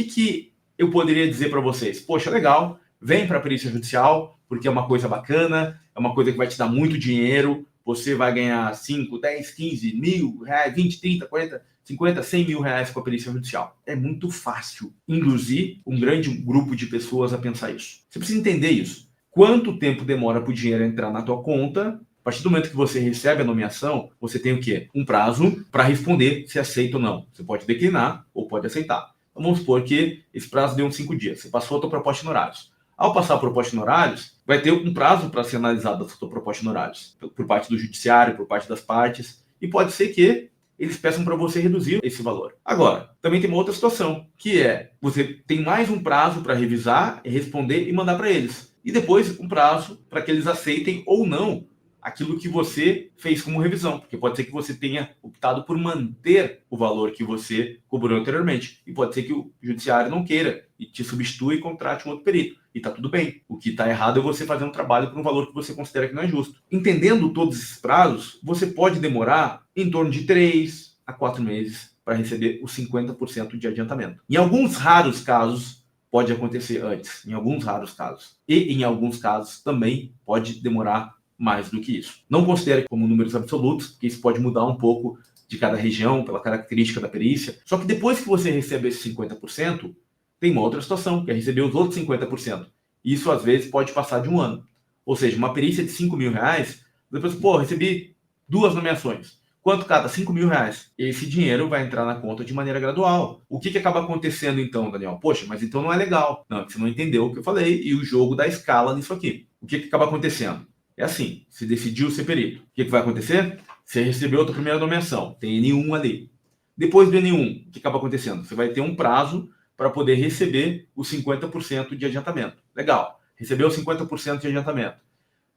que eu poderia dizer para vocês? Poxa, legal, vem para a perícia judicial, porque é uma coisa bacana, é uma coisa que vai te dar muito dinheiro, você vai ganhar 5, 10, 15 mil reais, 20, 30, 40, 50, 100 mil reais com a perícia judicial. É muito fácil induzir um grande grupo de pessoas a pensar isso. Você precisa entender isso. Quanto tempo demora para o dinheiro entrar na tua conta? A partir do momento que você recebe a nomeação, você tem o quê? Um prazo para responder se aceita ou não. Você pode declinar ou pode aceitar. Então, vamos supor que esse prazo deu uns 5 dias. Você passou a tua proposta em honorários. Ao passar a proposta em honorários, vai ter um prazo para ser analisada a tua proposta em honorários, por parte do judiciário, por parte das partes, e pode ser que eles peçam para você reduzir esse valor. Agora, também tem uma outra situação, que é, você tem mais um prazo para revisar, responder e mandar para eles. E depois um prazo para que eles aceitem ou não aquilo que você fez como revisão, porque pode ser que você tenha optado por manter o valor que você cobrou anteriormente, e pode ser que o judiciário não queira e te substitui e contrate um outro perito, e tá tudo bem. O que está errado é você fazer um trabalho por um valor que você considera que não é justo. Entendendo todos esses prazos, você pode demorar em torno de 3 a 4 meses para receber os 50% de adiantamento. Em alguns raros casos, pode acontecer antes, em alguns raros casos. E em alguns casos também pode demorar mais do que isso. Não considere como números absolutos, porque isso pode mudar um pouco de cada região, pela característica da perícia. Só que depois que você recebe esse 50%, tem uma outra situação, que é receber os outros 50%. Isso, às vezes, pode passar de um ano. Ou seja, uma perícia de 5 mil reais, depois, recebi 2 nomeações. Quanto cada? 5 mil reais. Esse dinheiro vai entrar na conta de maneira gradual. O que acaba acontecendo então, Daniel? Poxa, mas então não é legal. Não, você não entendeu o que eu falei e o jogo da escala nisso aqui. O que acaba acontecendo? É assim, se decidiu ser perito. O que vai acontecer? Você recebeu a tua primeira nomeação, tem N1 ali. Depois do N1, o que acaba acontecendo? Você vai ter um prazo para poder receber os 50% de adiantamento. Legal, recebeu 50% de adiantamento.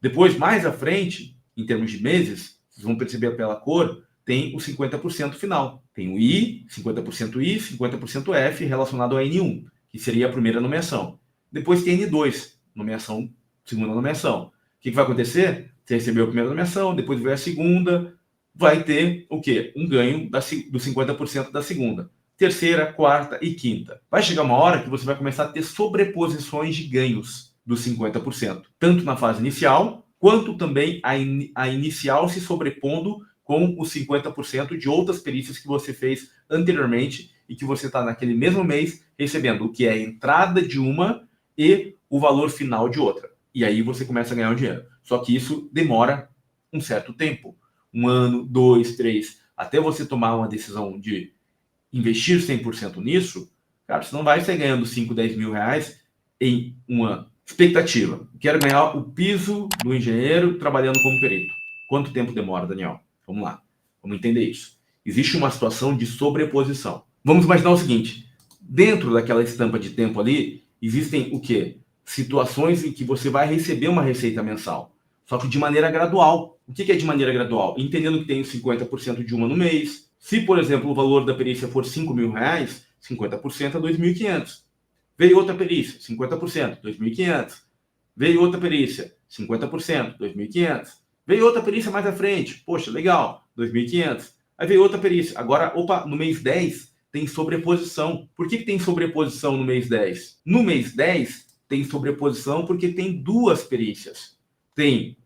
Depois, mais à frente, em termos de meses, vocês vão perceber pela cor, tem o 50% final. Tem o I, 50% F relacionado ao N1, que seria a primeira nomeação. Depois tem N2, nomeação, segunda nomeação. O que vai acontecer? Você recebeu a primeira nomeação, depois veio a segunda, vai ter o quê? Um ganho dos 50% da segunda. Terceira, quarta e quinta. Vai chegar uma hora que você vai começar a ter sobreposições de ganhos dos 50%, tanto na fase inicial, quanto também a inicial se sobrepondo com os 50% de outras perícias que você fez anteriormente e que você está naquele mesmo mês recebendo, o que é a entrada de uma e o valor final de outra. E aí você começa a ganhar o dinheiro. Só que isso demora um certo tempo. 1 ano, 2, 3, até você tomar uma decisão de investir 100% nisso, cara, você não vai sair ganhando 5, 10 mil reais em um ano. Expectativa. Quero ganhar o piso do engenheiro trabalhando como perito. Quanto tempo demora, Daniel? Vamos lá. Vamos entender isso. Existe uma situação de sobreposição. Vamos imaginar o seguinte. Dentro daquela estampa de tempo ali, existem o quê? Situações em que você vai receber uma receita mensal, só que de maneira gradual. O que é de maneira gradual? Entendendo que tem 50% de uma no mês. Se, por exemplo, o valor da perícia for 5 mil reais, 50% é 2.500. Veio outra perícia, 50%, 2.500. Veio outra perícia, 50%, 2.500. Veio outra perícia mais à frente, poxa, legal, 2.500. Aí veio outra perícia. Agora, no mês 10 tem sobreposição. Por que tem sobreposição no mês 10? No mês 10 tem sobreposição porque tem 2 perícias. Tem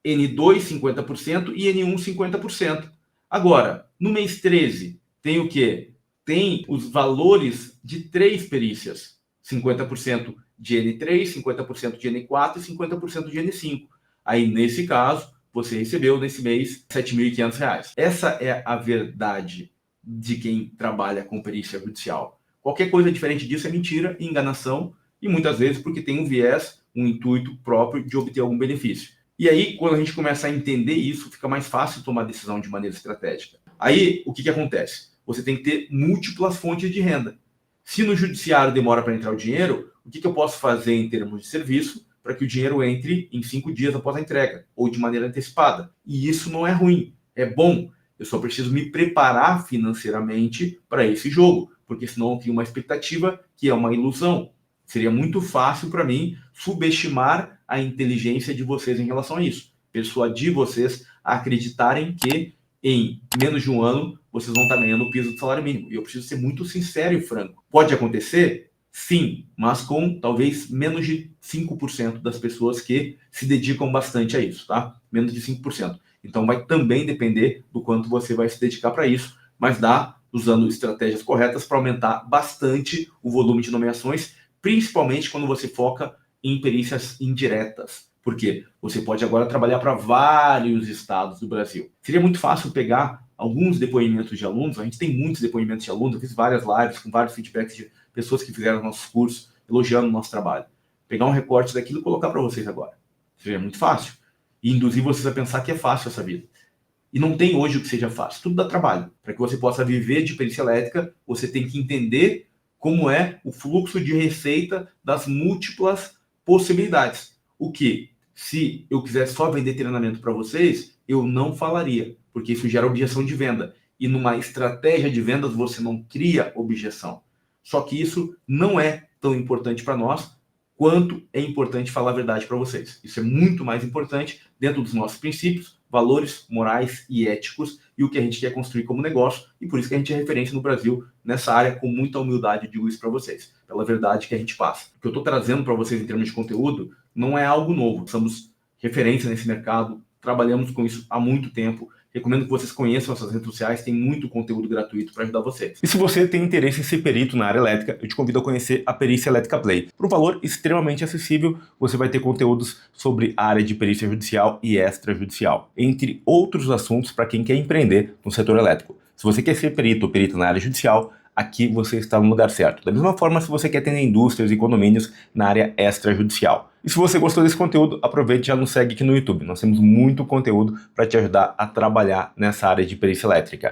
N2 50% e N1 50%. Agora, no mês 13 tem o quê? Tem os valores de 3 perícias. 50% de N3, 50% de N4 e 50% de N5. Aí, nesse caso, você recebeu nesse mês R$ 7.500. Essa é a verdade de quem trabalha com perícia judicial. Qualquer coisa diferente disso é mentira e enganação, e muitas vezes porque tem um viés, um intuito próprio de obter algum benefício. E aí, quando a gente começa a entender isso, fica mais fácil tomar decisão de maneira estratégica. Aí, o que acontece? Você tem que ter múltiplas fontes de renda. Se no judiciário demora para entrar o dinheiro, o que eu posso fazer em termos de serviço para que o dinheiro entre em 5 dias após a entrega, ou de maneira antecipada? E isso não é ruim, é bom. Eu só preciso me preparar financeiramente para esse jogo, porque senão eu crio uma expectativa que é uma ilusão. Seria muito fácil para mim subestimar a inteligência de vocês em relação a isso. Persuadir vocês a acreditarem que em menos de um ano, vocês vão estar ganhando o piso do salário mínimo. E eu preciso ser muito sincero e franco. Pode acontecer? Sim, mas com talvez menos de 5% das pessoas que se dedicam bastante a isso, tá? Menos de 5%. Então vai também depender do quanto você vai se dedicar para isso, mas dá, usando estratégias corretas, para aumentar bastante o volume de nomeações, principalmente quando você foca em perícias indiretas. Por quê? Você pode agora trabalhar para vários estados do Brasil. Seria muito fácil pegar alguns depoimentos de alunos, a gente tem muitos depoimentos de alunos, eu fiz várias lives com vários feedbacks de pessoas que fizeram nossos cursos, elogiando o nosso trabalho. Pegar um recorte daquilo e colocar para vocês agora. Seria muito fácil. E induzir vocês a pensar que é fácil essa vida. E não tem hoje o que seja fácil. Tudo dá trabalho. Para que você possa viver de perícia elétrica, você tem que entender como é o fluxo de receita das múltiplas possibilidades. O que, se eu quisesse só vender treinamento para vocês, eu não falaria, porque isso gera objeção de venda. E numa estratégia de vendas você não cria objeção. Só que isso não é tão importante para nós quanto é importante falar a verdade para vocês. Isso é muito mais importante dentro dos nossos princípios, valores morais e éticos e o que a gente quer construir como negócio, e por isso que a gente é referência no Brasil nessa área. Com muita humildade eu digo isso para vocês, pela verdade que a gente passa. O que eu estou trazendo para vocês em termos de conteúdo não é algo novo, somos referência nesse mercado, trabalhamos com isso há muito tempo. Recomendo que vocês conheçam essas redes sociais, tem muito conteúdo gratuito para ajudar vocês. E se você tem interesse em ser perito na área elétrica, eu te convido a conhecer a Perícia Elétrica Play. Por um valor extremamente acessível, você vai ter conteúdos sobre a área de perícia judicial e extrajudicial, entre outros assuntos para quem quer empreender no setor elétrico. Se você quer ser perito ou perita na área judicial, aqui você está no lugar certo. Da mesma forma, se você quer atender indústrias e condomínios na área extrajudicial. E se você gostou desse conteúdo, aproveite e já nos segue aqui no YouTube. Nós temos muito conteúdo para te ajudar a trabalhar nessa área de perícia elétrica.